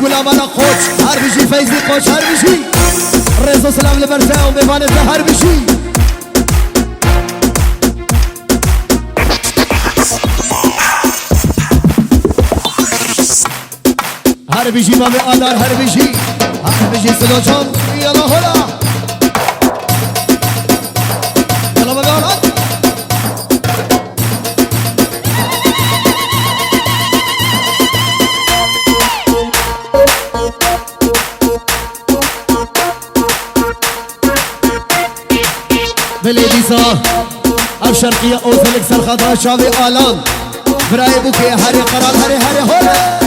گلا مالا خوش هر بشی فیضی خوش هر بشی رضا سلام لبرته و میوانت هر بشی هر بشی باب آدار هر بشی هر بشی سلو چون یالا هلا یالا باب آدار بليديسا او شرقية او ذلك سرخطها شاوي آلان براي بوكي هاري قرار هاري هاري هولا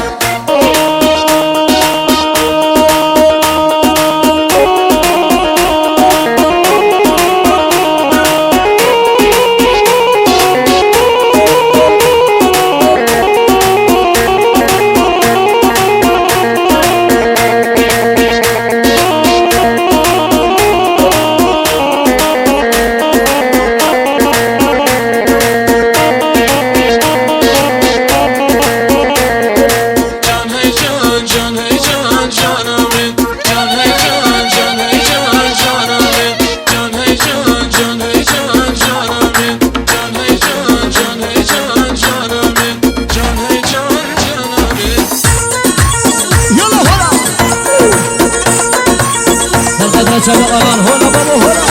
شباب آلان هولا بابا هولا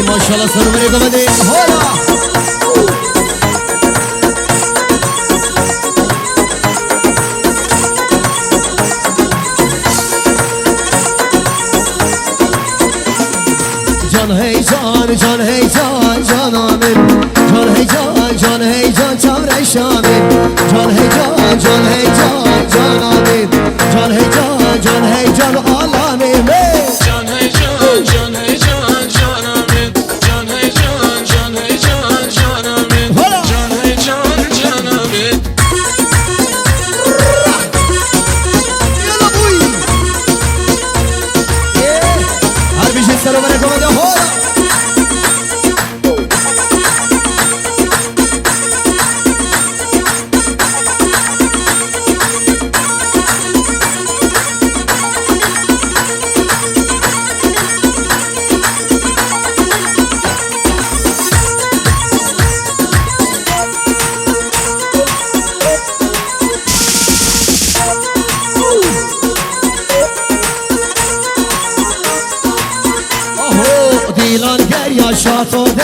माशाल्लाह सरवरे को बदे होला जान है जान जान आमिर जान है जान चावरे शामिर जान है जान आमिर जान है जान आलामे में जान है سروره کو بده هولا دیلان گریا شاتو ده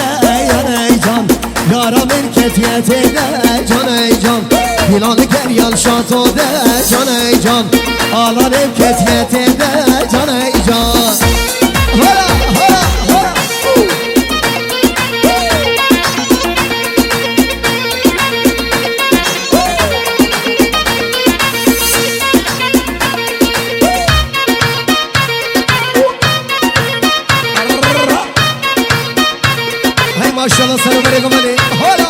ای جان یارا من کتیت ده جان ای جان دیلان گریا شاتو ده جان ای جان آلان کتیت ده جان ای جان هلا هلا هلا माशाल्लाह सरवरे को बदे होला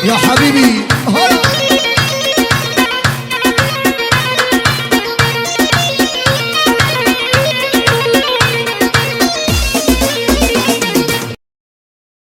या हबीबी होला